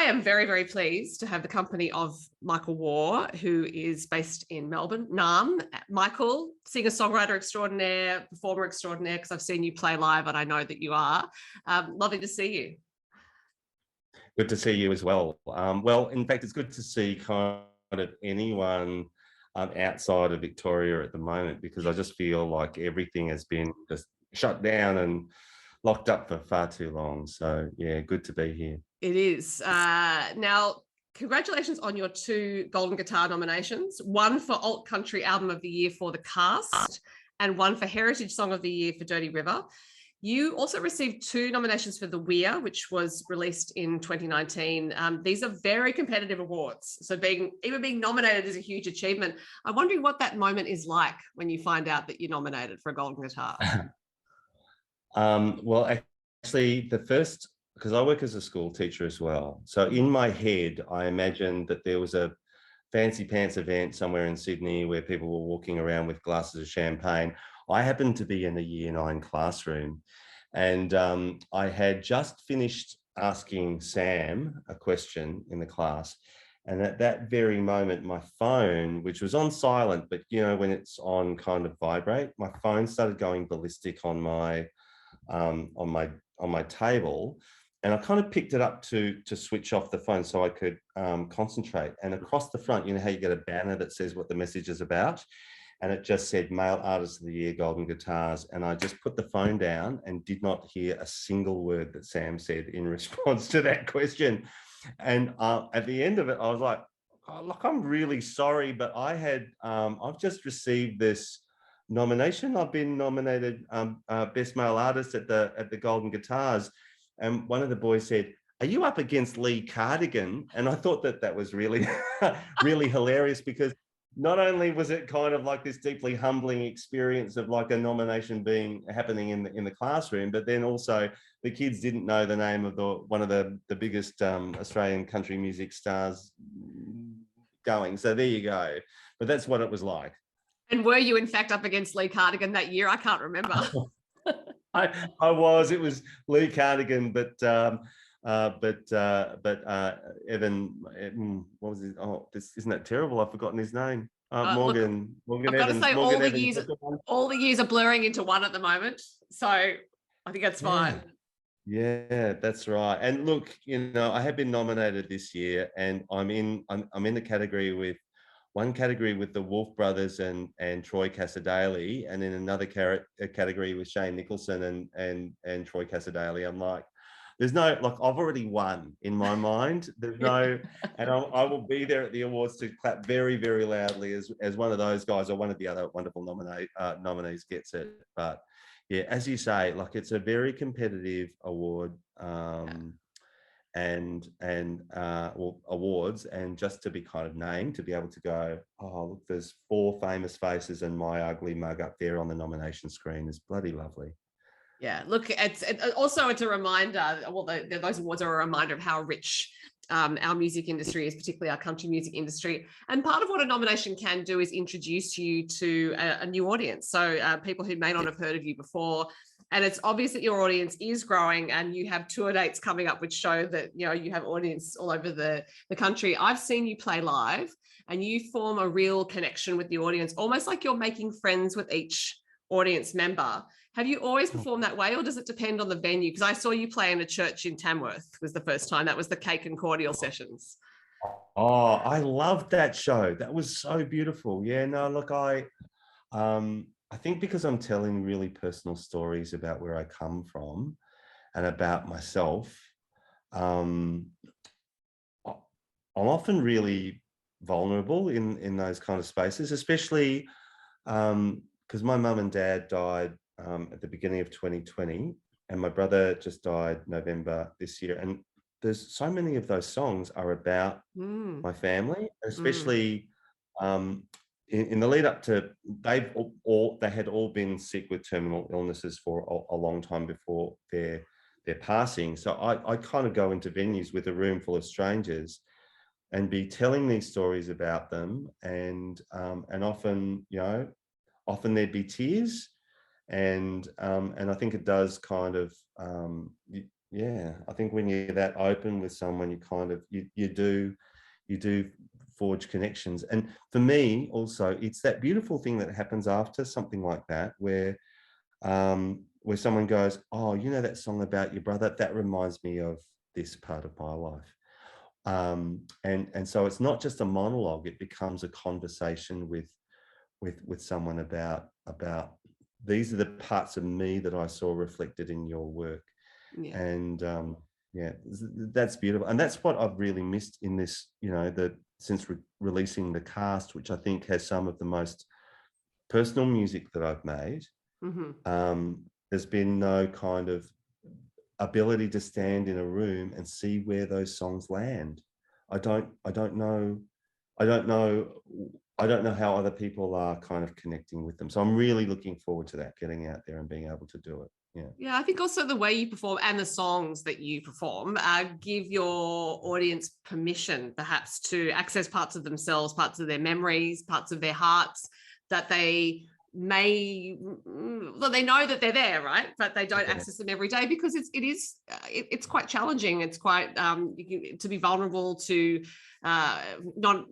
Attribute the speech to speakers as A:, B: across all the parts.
A: I am very, very pleased to have the company of Michael Waugh, who is based in Melbourne, Naarm. Michael, singer-songwriter extraordinaire, performer extraordinaire, because I've seen you play live and I know that you are. Lovely to see you.
B: Good to see you as well. Well, in fact, it's good to see kind of anyone outside of Victoria at the moment, because I just feel like everything has been just shut down and locked up for far too long. So yeah, good to be here.
A: It is. Now, congratulations on your 2 Golden Guitar nominations, one for Alt Country Album of the Year for The Cast and one for Heritage Song of the Year for Dirty River. You also received 2 nominations for the Weir, which was released in 2019. These are very competitive awards. So even being nominated is a huge achievement. I'm wondering what that moment is like when you find out that you're nominated for a Golden Guitar.
B: Well, actually, because I work as a school teacher as well. So in my head, I imagined that there was a fancy pants event somewhere in Sydney where people were walking around with glasses of champagne. I happened to be in a Year 9 classroom, and I had just finished asking Sam a question in the class. And at that very moment, my phone, which was on silent, but you know, when it's on kind of vibrate, my phone started going ballistic on my table, and I kind of picked it up to switch off the phone so I could concentrate. And across the front, you know how you get a banner that says what the message is about, and it just said Male Artist of the Year, Golden Guitars. And I just put the phone down and did not hear a single word that Sam said in response to that question. And at the end of it, I was like, oh, look, I'm really sorry, but I've just received this nomination. I've been nominated Best Male Artist at the Golden Guitars. And one of the boys said, "Are you up against Lee Cardigan?" And I thought that was really, really hilarious, because not only was it kind of like this deeply humbling experience of like a nomination happening in the classroom, but then also the kids didn't know the name of one of the biggest Australian country music stars going. So there you go. But that's what it was like.
A: And were you in fact up against Lee Cardigan that year? I can't remember.
B: I was. It was Lee Cardigan, but Evan, what was his? Oh, isn't that terrible? I've forgotten his name. Morgan. Look, Morgan
A: I've
B: Evans.
A: got to say,
B: Morgan
A: all the years are blurring into one at the moment. So I think that's fine.
B: Yeah, that's right. And look, you know, I have been nominated this year, and I'm in the category with the Wolf Brothers and Troy Cassar-Daley, and in another category with Shane Nicholson and Troy Cassar-Daley. I'm like, there's no, like, I've already won in my mind. There's no, and I will be there at the awards to clap very, very loudly as one of those guys or one of the other wonderful nominees gets it. But yeah, as you say, like, it's a very competitive award. And awards, and just to be kind of named, to be able to go, oh, look, there's 4 famous faces and my ugly mug up there on the nomination screen is bloody lovely.
A: Yeah, look, it's a reminder. Well, those awards are a reminder of how rich our music industry is, particularly our country music industry. And part of what a nomination can do is introduce you to a new audience. So people who may not have heard of you before. And it's obvious that your audience is growing, and you have tour dates coming up which show that, you know, you have audience all over the country. I've seen you play live, and you form a real connection with the audience, almost like you're making friends with each audience member. Have you always performed that way, or does it depend on the venue? Because I saw you play in a church in Tamworth was the first time. That was the Cake and Cordial sessions.
B: Oh, I loved that show. That was so beautiful. Yeah, no, look, I think because I'm telling really personal stories about where I come from and about myself, I'm often really vulnerable in those kind of spaces, especially because my mum and dad died at the beginning of 2020, and my brother just died November this year. And there's so many of those songs are about my family, especially in the lead up to, they had all been sick with terminal illnesses for a long time before their passing. So I kind of go into venues with a room full of strangers and be telling these stories about them, and often, you know, often there'd be tears, and I think it does kind of yeah, I think when you're that open with someone, you kind of you do forge connections. And for me also, it's that beautiful thing that happens after something like that, where someone goes, oh, you know that song about your brother, that reminds me of this part of my life. And so it's not just a monologue, it becomes a conversation with someone about these are the parts of me that I saw reflected in your work.
A: Yeah.
B: And yeah, that's beautiful. And that's what I've really missed in this, since releasing the cast, which I think has some of the most personal music that I've made. There's been no kind of ability to stand in a room and see where those songs land. I don't know how other people are kind of connecting with them. So I'm really looking forward to that, getting out there and being able to do it. Yeah.
A: Yeah, I think also the way you perform and the songs that you perform give your audience permission perhaps to access parts of themselves, parts of their memories, parts of their hearts that they may, well, they know that they're there, right? But they don't access them every day because it's quite challenging. It's quite to be vulnerable to not,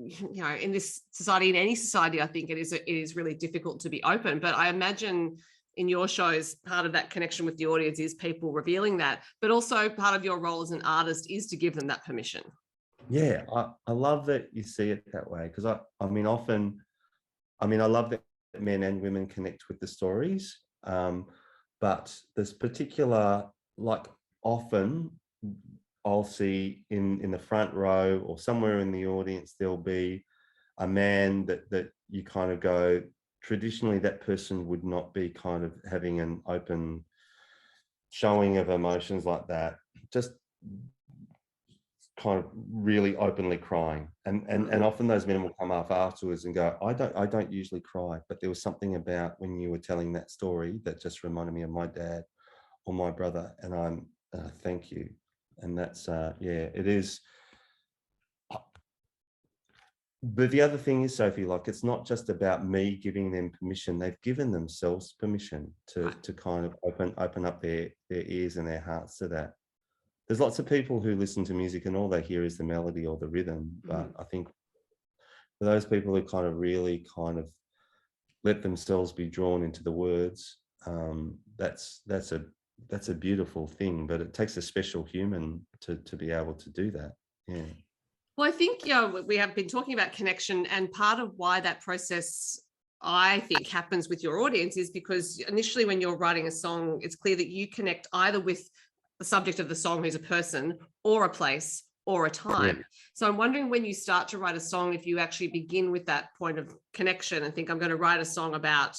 A: in this society, in any society, I think it is really difficult to be open. But I imagine in your shows, part of that connection with the audience is people revealing that, but also part of your role as an artist is to give them that permission.
B: Yeah, I love that you see it that way, because I mean, often, I love that men and women connect with the stories, but there's particular, like, often I'll see in the front row or somewhere in the audience, there'll be a man that you kind of go, traditionally that person would not be kind of having an open showing of emotions like that, just kind of really openly crying. And often those men will come up afterwards and go, I don't usually cry, but there was something about when you were telling that story that just reminded me of my dad or my brother, and I'm thank you. And that's yeah, it is. But the other thing is, Sophie, like, it's not just about me giving them permission. They've given themselves permission to kind of open up their ears and their hearts to that. There's lots of people who listen to music and all they hear is the melody or the rhythm. But I think for those people who kind of really kind of let themselves be drawn into the words, that's a beautiful thing. But it takes a special human to be able to do that. Yeah.
A: Well, I think we have been talking about connection, and part of why that process, I think, happens with your audience is because initially when you're writing a song, it's clear that you connect either with the subject of the song, who's a person, or a place, or a time. Yeah. So I'm wondering, when you start to write a song, if you actually begin with that point of connection and think, I'm going to write a song about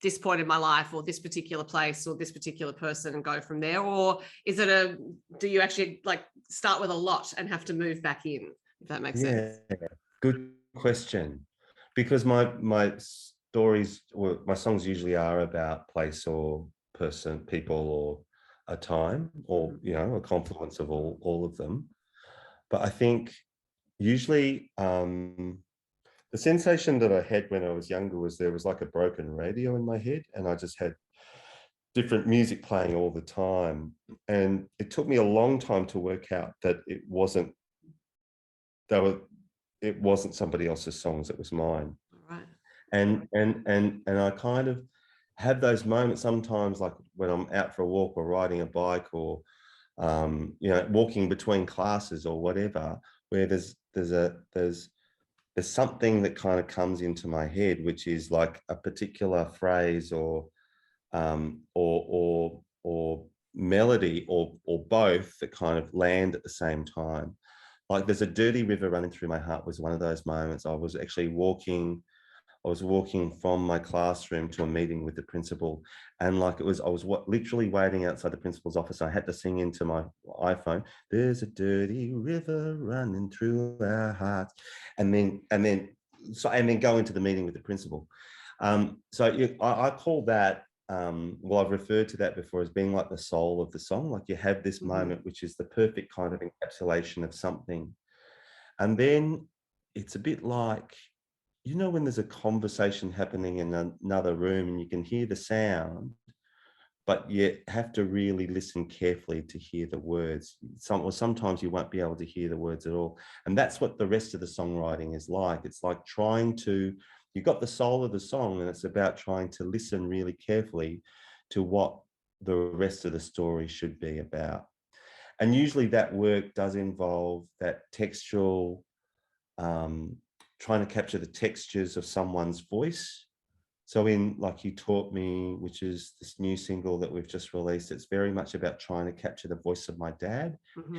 A: this point in my life or this particular place or this particular person, and go from there, or do you actually like start with a lot and have to move back in, if that makes sense?
B: Yeah, good question. Because my stories or my songs usually are about place or person, people, or a time, or a confluence of all of them. But I think usually the sensation that I had when I was younger was there was like a broken radio in my head, and I just had different music playing all the time. And it took me a long time to work out that it wasn't somebody else's songs, it was mine.
A: Right.
B: And I kind of have those moments sometimes, like when I'm out for a walk or riding a bike, or walking between classes or whatever, where there's something that kind of comes into my head, which is like a particular phrase or melody or both that kind of land at the same time. Like, there's a dirty river running through my heart was one of those moments. I was walking from my classroom to a meeting with the principal, and like I was literally waiting outside the principal's office. I had to sing into my iPhone, "There's a dirty river running through our hearts," and then go into the meeting with the principal. I call that, I've referred to that before as being like the soul of the song. Like, you have this moment, which is the perfect kind of encapsulation of something. And then it's a bit like, when there's a conversation happening in another room and you can hear the sound, but you have to really listen carefully to hear the words. Sometimes you won't be able to hear the words at all. And that's what the rest of the songwriting is like. It's like trying to, you've got the soul of the song, and it's about trying to listen really carefully to what the rest of the story should be about. And usually that work does involve that textual, trying to capture the textures of someone's voice. So in Like You Taught Me, which is this new single that we've just released, it's very much about trying to capture the voice of my dad.
A: Mm-hmm.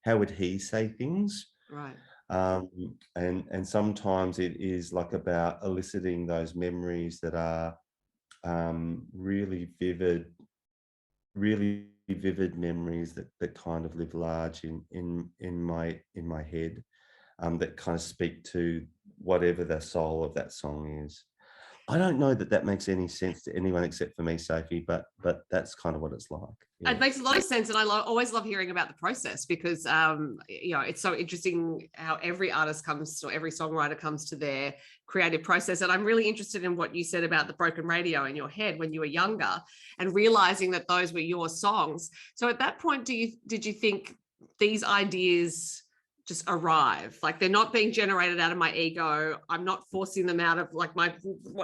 B: How would he say things?
A: Right.
B: And sometimes it is like about eliciting those memories that are really vivid memories that kind of live large in my head, that kind of speak to whatever the soul of that song is. I don't know that that makes any sense to anyone except for me, Sophie, but that's kind of what it's like.
A: It makes a lot of sense, and I always love hearing about the process, because it's so interesting how every artist comes, or every songwriter comes to their creative process. And I'm really interested in what you said about the broken radio in your head when you were younger, and realizing that those were your songs. So at that point, did you think these ideas just arrive? Like, they're not being generated out of my ego. I'm not forcing them out of like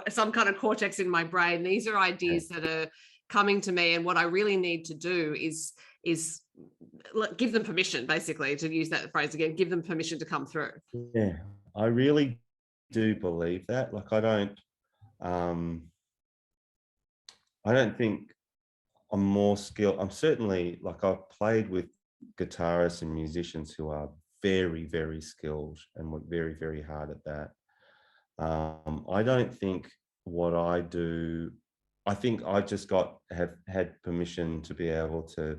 A: some kind of cortex in my brain. These are ideas that are coming to me, and what I really need to do is give them permission, basically, to use that phrase again, give them permission to come through.
B: Yeah, I really do believe that. Like, I don't think I'm more skilled. I'm certainly, like, I've played with guitarists and musicians who are very, very skilled and work very, very hard at that. I don't think what I do, I think I just have had permission to be able to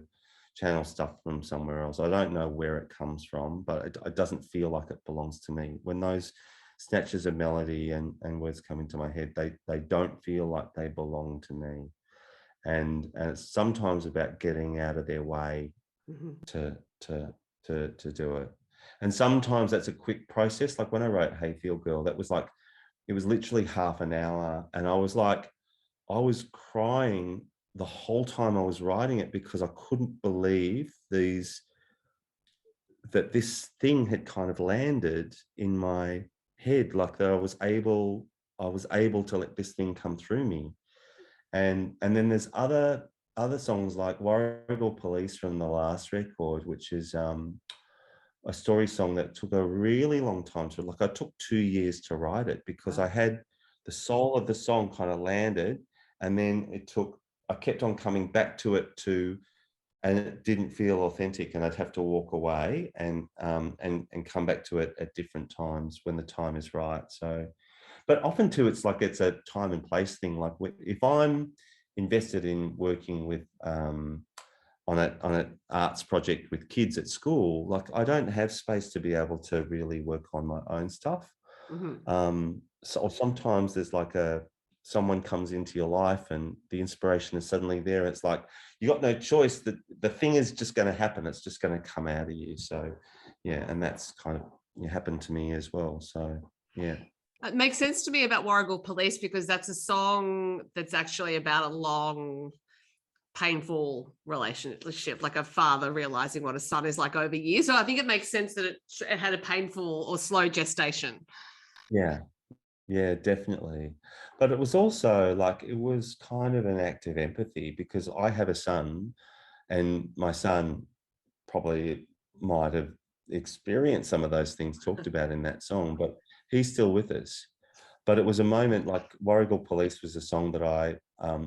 B: channel stuff from somewhere else. I don't know where it comes from, but it doesn't feel like it belongs to me. When those snatches of melody and words come into my head, they don't feel like they belong to me. And it's sometimes about getting out of their way to do it. And sometimes that's a quick process. Like when I wrote Hey Feel Girl, that was like, it was literally half an hour. And I was crying the whole time I was writing it, because I couldn't believe that this thing had kind of landed in my head, like that I was able to let this thing come through me. And then there's other songs like Warrigal Police from the last record, which is a story song that took a really long time to, like, I took 2 years to write it, because I had the soul of the song kind of landed, and then I kept on coming back to it and it didn't feel authentic, and I'd have to walk away and come back to it at different times when the time is right. So, but often too, it's a time and place thing. Like if I'm invested in working with on an arts project with kids at school, like I don't have space to be able to really work on my own stuff. So sometimes there's like someone comes into your life and the inspiration is suddenly there. It's like you got no choice. That the thing is just going to happen. It's just going to come out of you. So yeah, and that's kind of happened to me as well. So yeah.
A: It makes sense to me about Warrigal Police, because that's a song that's actually about a long, painful relationship, like a father realizing what a son is like over years. So I think it makes sense that it had a painful or slow gestation.
B: Yeah, definitely. But it was also like, it was kind of an act of empathy, because I have a son, and my son probably might have experienced some of those things talked about in that song, but he's still with us. But it was a moment, like Warrigal Police was a song that I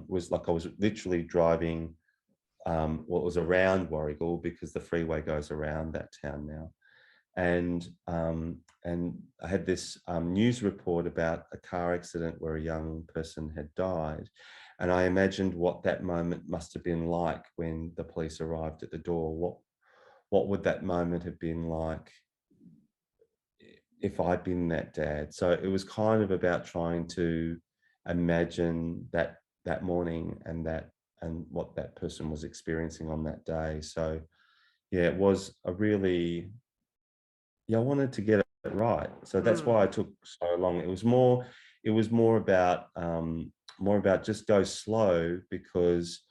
B: was literally driving, it was around Warrigal, because the freeway goes around that town now. And I had this news report about a car accident where a young person had died. And I imagined what that moment must have been like when the police arrived at the door. What would that moment have been like if I'd been that dad? So it was kind of about trying to imagine that morning and what that person was experiencing on that day. So yeah, it was a really, I wanted to get it right. So that's why it took so long. It was more, it was more about just go slow, because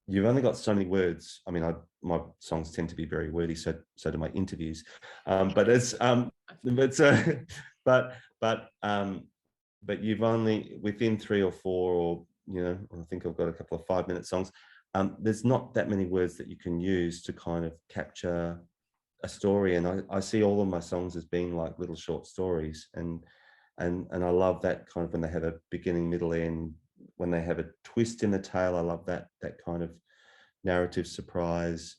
B: you've only got so many words. I mean, my songs tend to be very wordy, so do my interviews. But it's but you've only, within 3 or 4, or I think I've got a couple of 5-minute songs. There's not that many words that you can use to kind of capture a story, and I see all of my songs as being like little short stories, and I love that kind of, when they have a beginning, middle, end, when they have a twist in the tail. I love that kind of narrative surprise.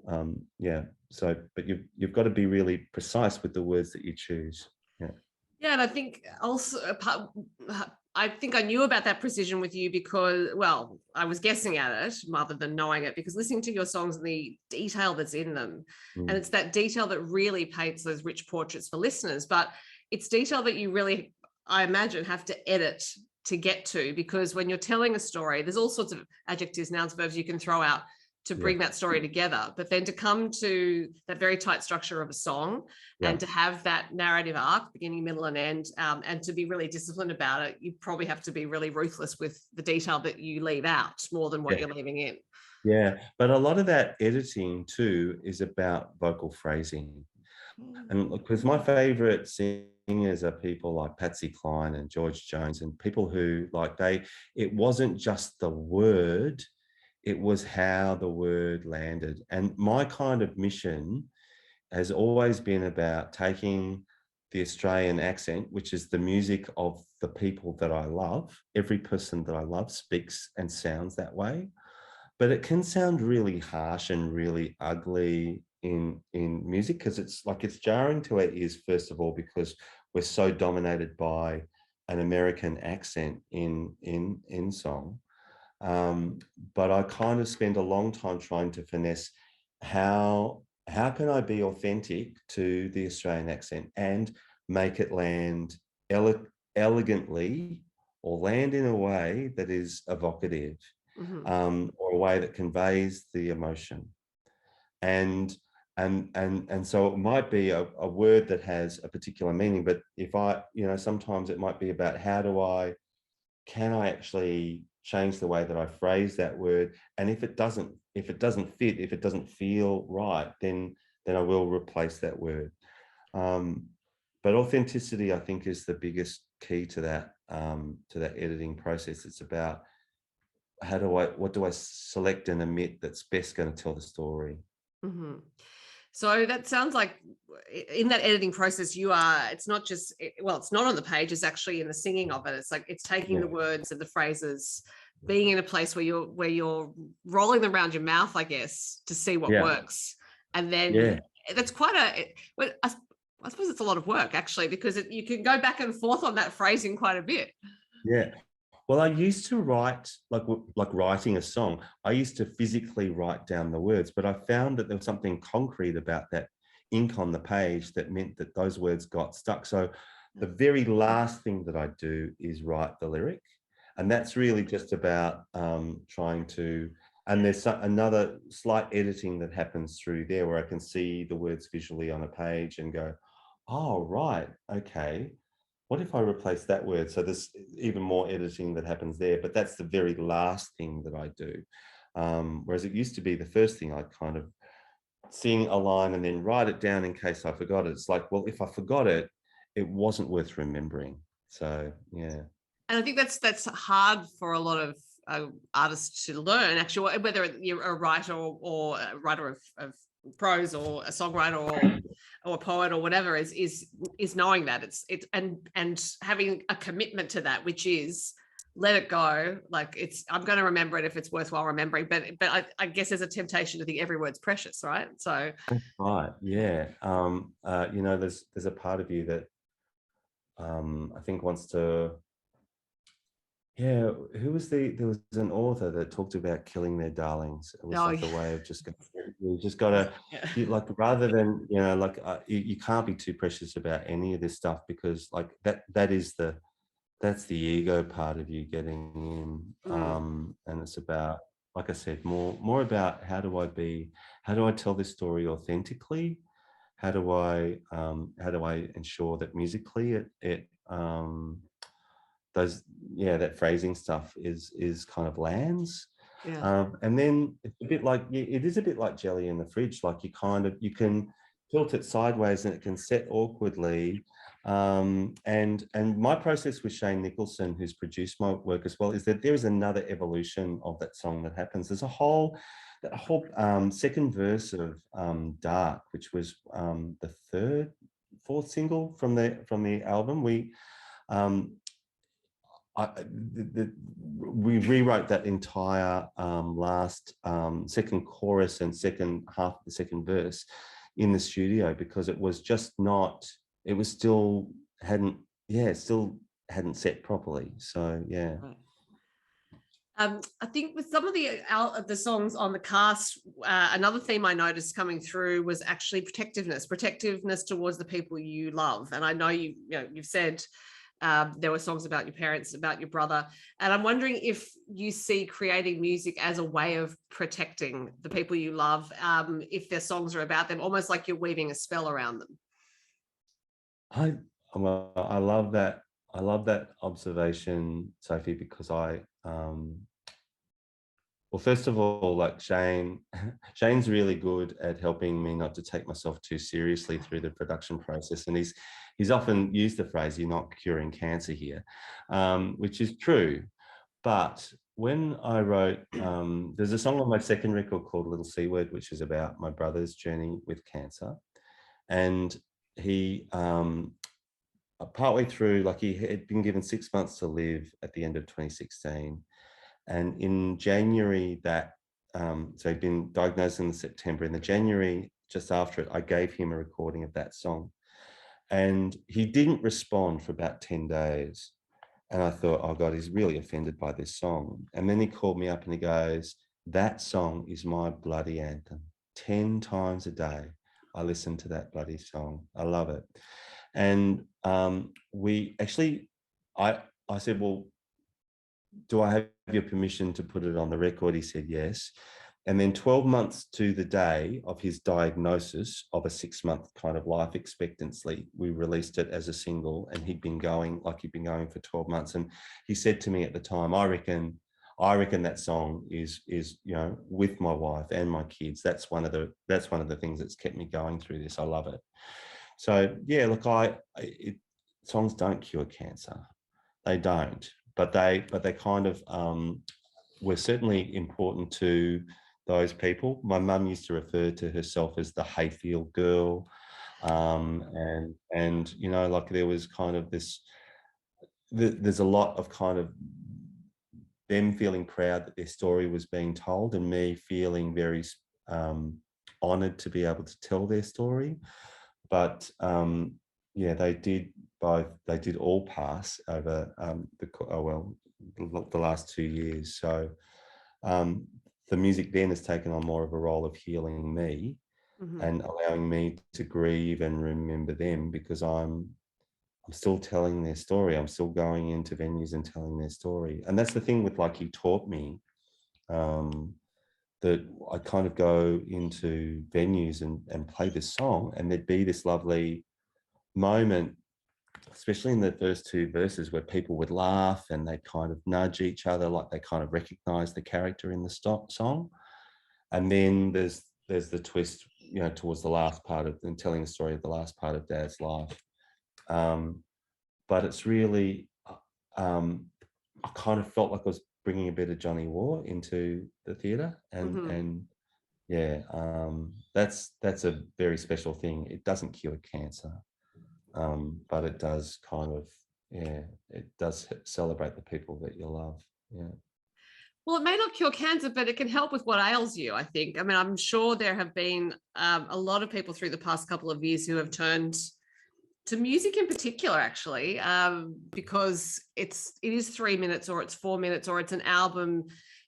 B: So, but you've got to be really precise with the words that you choose.
A: Yeah, and I think also I think I knew about that precision with you because, well, I was guessing at it rather than knowing it, because listening to your songs and the detail that's in them, and it's that detail that really paints those rich portraits for listeners. But it's detail that you really, I imagine, have to edit to get to, because when you're telling a story, there's all sorts of adjectives, nouns, verbs you can throw out to bring that story together. But then to come to that very tight structure of a song, and to have that narrative arc, beginning, middle, and end, and to be really disciplined about it, you probably have to be really ruthless with the detail that you leave out more than what you're leaving in.
B: Yeah, but a lot of that editing too is about vocal phrasing. And because my favorite singers are people like Patsy Cline and George Jones, and people who, like, it wasn't just the word, it was how the word landed. And my kind of mission has always been about taking the Australian accent, which is the music of the people that I love. Every person that I love speaks and sounds that way, but it can sound really harsh and really ugly in music, because it's jarring to our ears, first of all, because we're so dominated by an American accent in song. But I kind of spend a long time trying to finesse how can I be authentic to the Australian accent and make it land elegantly, or land in a way that is evocative, or a way that conveys the emotion. And so it might be a word that has a particular meaning, but if sometimes it might be about can I actually change the way that I phrase that word? And if it doesn't fit, if it doesn't feel right, then I will replace that word. But authenticity, I think, is the biggest key to that editing process. It's about what do I select and omit that's best going to tell the story.
A: So that sounds like in that editing process, it's not just, it's not on the page, it's actually in the singing of it. It's like, it's taking the words and the phrases, being in a place where you're rolling them around your mouth, I guess, to see what works. And then that's quite I suppose it's a lot of work, actually, because you can go back and forth on that phrasing quite a bit.
B: Yeah. Well, I used to write, like writing a song, I used to physically write down the words, but I found that there was something concrete about that ink on the page that meant that those words got stuck. So the very last thing that I do is write the lyric. And that's really just about trying to, and there's another slight editing that happens through there where I can see the words visually on a page and go, oh, right, okay. What if I replace that word? So there's even more editing that happens there, but that's the very last thing that I do. Whereas it used to be the first thing. I'd kind of sing a line and then write it down in case I forgot it. It's like, well, if I forgot it, it wasn't worth remembering. So, yeah.
A: And I think that's hard for a lot of artists to learn, actually, whether you're a writer or a writer of prose, or a songwriter, or a poet, or whatever, is knowing that it's and having a commitment to that, which is let it go. Like, I'm going to remember it if it's worthwhile remembering, but I guess there's a temptation to think every word's precious, right? So
B: right, yeah. There's a part of you that I think wants to. Yeah, there was an author that talked about killing their darlings. It was a way of just you just got to like, rather than you can't be too precious about any of this stuff, because like that's the ego part of you getting in, and it's about, like I said, more about how do I tell this story authentically, how do I ensure that musically it those, yeah, that phrasing stuff is kind of lands.
A: Yeah.
B: And then it's a bit like, it is a bit like jelly in the fridge. Like you can tilt it sideways and it can set awkwardly. And my process with Shane Nicholson, who's produced my work as well, is that there is another evolution of that song that happens. There's that whole second verse of Dark, which was the fourth single from the album. We rewrote that entire last second chorus and second half of the second verse in the studio, because it was just not, it was still still hadn't set properly. So yeah.
A: Right. I think with some of the songs on the cast, another theme I noticed coming through was actually protectiveness towards the people you love. And I know you've said there were songs about your parents, about your brother, and I'm wondering if you see creating music as a way of protecting the people you love, if their songs are about them, almost like you're weaving a spell around them.
B: I love that. I love that observation, Sophie, because well, first of all, like Shane's really good at helping me not to take myself too seriously through the production process. And he's often used the phrase, "You're not curing cancer here," which is true. But when I wrote, there's a song on my second record called Little C Word, which is about my brother's journey with cancer. And he, partway through, like he had been given 6 months to live at the end of 2016. And in January so he'd been diagnosed in September. In the January, just after it, I gave him a recording of that song. And he didn't respond for about 10 days. And I thought, oh God, he's really offended by this song. And then he called me up and he goes, "That song is my bloody anthem. 10 times a day, I listen to that bloody song. I love it." And I said, "Well, do I have your permission to put it on the record?" He said yes. And then 12 months to the day of his diagnosis of a 6-month kind of life expectancy, we released it as a single, and he'd been going for 12 months. And he said to me at the time, I reckon that song is, with my wife and my kids, that's one of the things that's kept me going through this. I love it. So yeah, look, songs don't cure cancer. They don't. But they kind of were certainly important to those people. My mum used to refer to herself as the hayfield girl, and like there was kind of there's a lot of kind of them feeling proud that their story was being told, and me feeling very honoured to be able to tell their story. But they did all pass over the last 2 years. So the music then has taken on more of a role of healing me, mm-hmm. and allowing me to grieve and remember them, because I'm still telling their story. I'm still going into venues and telling their story. And that's the thing with, like, he taught me that I kind of go into venues and play this song, and there'd be this lovely moment, especially in the first 2 verses, where people would laugh and they'd kind of nudge each other, like they kind of recognize the character in the song. And then there's the twist, towards the last part of, and telling the story of the last part of Dad's life. But it's really, I kind of felt like I was bringing a bit of Johnny Waugh into the theatre, and
A: mm-hmm.
B: and yeah, that's a very special thing. It doesn't cure cancer, but it does kind of, it does celebrate the people that you love. Yeah.
A: Well, it may not cure cancer, but it can help with what ails you, I think. I mean, I'm sure there have been a lot of people through the past couple of years who have turned to music in particular, actually, because it is 3 minutes, or it's 4 minutes, or it's an album.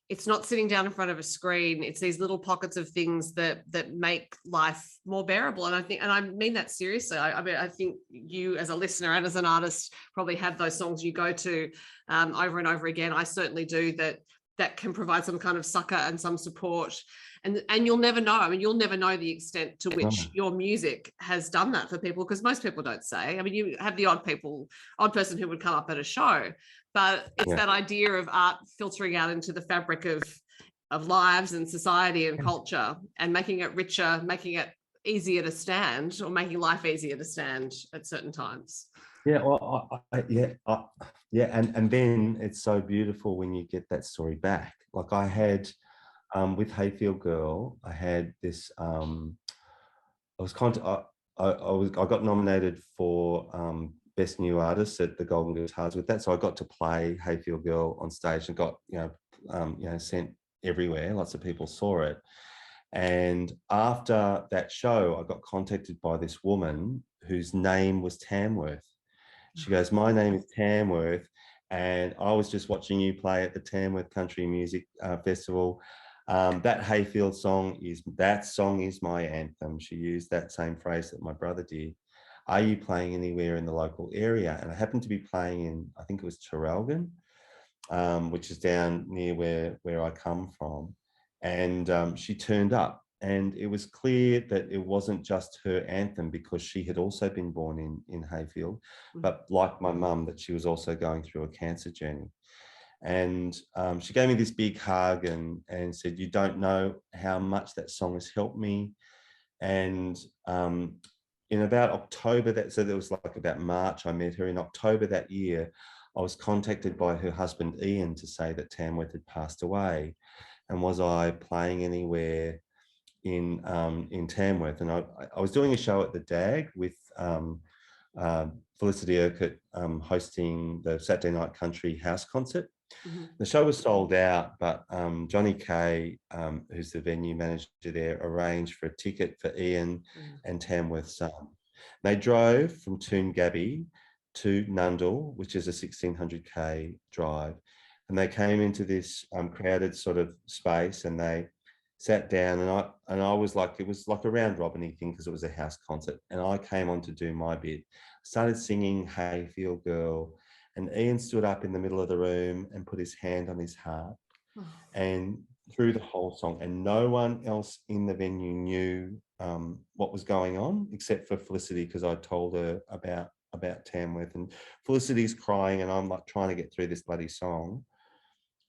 A: It's not sitting down in front of a screen. It's these little pockets of things that make life more bearable. And I mean that seriously. I think you, as a listener and as an artist, probably have those songs you go to over and over again. I certainly do, that can provide some kind of succor and some support. and you'll never know. I mean, you'll never know the extent to which
B: No.
A: your music has done that for people, because most people don't say. I mean, you have the odd person who would come up at a show, but it's
B: Yeah.
A: that idea of art filtering out into the fabric of lives and society and culture, and making it richer, making it easier to stand, or making life easier to stand at certain times.
B: Yeah, well, and then it's so beautiful when you get that story back. Like I had with Hayfield Girl, I had this. I got nominated for Best New Artist at the Golden Guitars with that, so I got to play Hayfield Girl on stage and got sent everywhere. Lots of people saw it. And after that show, I got contacted by this woman whose name was Tamworth. She goes, "My name is Tamworth, and I was just watching you play at the Tamworth Country Music Festival. That Hayfield song is my anthem." She used that same phrase that my brother did. "Are you playing anywhere in the local area?" And I happened to be playing in, I think it was Traralgon, which is down near where I come from. And she turned up, and it was clear that it wasn't just her anthem, because she had also been born in Hayfield, but like my mum, that she was also going through a cancer journey. And she gave me this big hug and said, "You don't know how much that song has helped me." And in about October, so there was like about March, I met her. In October that year, I was contacted by her husband, Ian, to say that Tamworth had passed away. And was I playing anywhere in Tamworth? And I was doing a show at the DAG with Felicity Urquhart hosting the Saturday Night Country House Concert.
A: Mm-hmm.
B: The show was sold out, but Johnny Kay, who's the venue manager there, arranged for a ticket for Ian and Tamworth's son. They drove from Toongabbie to Nundle, which is a 1600k drive. And they came into this crowded sort of space, and they sat down, and I was like, it was like a round robin thing because it was a house concert, and I came on to do my bit. Started singing Hayfield Girl, and Ian stood up in the middle of the room and put his hand on his heart, and through the whole song, and no one else in the venue knew what was going on except for Felicity, because I told her about Tamworth, and Felicity's crying, and I'm like trying to get through this bloody song.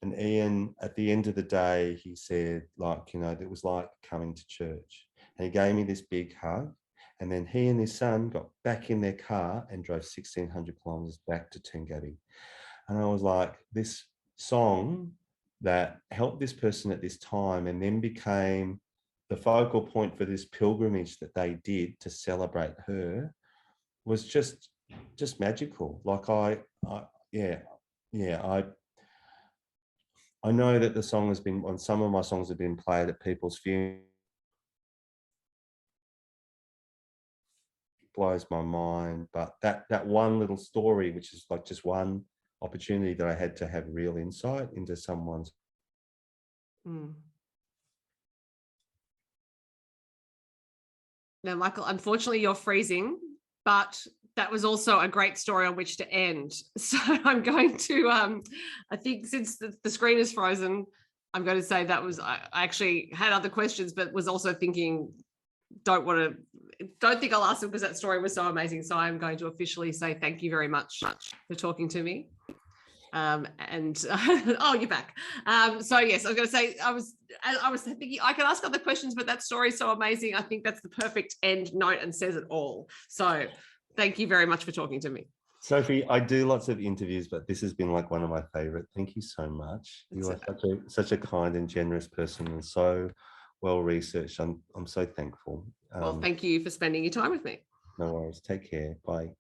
B: And Ian, at the end of the day, he said, like, it was like coming to church. And he gave me this big hug. And then he and his son got back in their car and drove 1,600 kilometres back to Toongabbie. And I was like, this song that helped this person at this time, and then became the focal point for this pilgrimage that they did to celebrate her, was just magical. Like I know that the song has been, on some of my songs have been played at people's funerals. It blows my mind, but that one little story, which is like just one opportunity that I had to have real insight into someone's.
A: Now, Michael, unfortunately, you're freezing, but that was also a great story on which to end. So I'm going to, I think since the screen is frozen, I'm going to say that was, I actually had other questions, but was also thinking, don't think I'll ask them because that story was so amazing. So I'm going to officially say thank you very much for talking to me. Oh, you're back. So yes, I was going to say, I was thinking I could ask other questions, but that story is so amazing. I think that's the perfect end note and says it all. So thank you very much for talking to me.
B: Sophie, I do lots of interviews, but this has been like one of my favorite. Thank you so much. You are such a kind and generous person, and so well researched. I'm so thankful.
A: Well, thank you for spending your time with me.
B: No worries. Take care. Bye.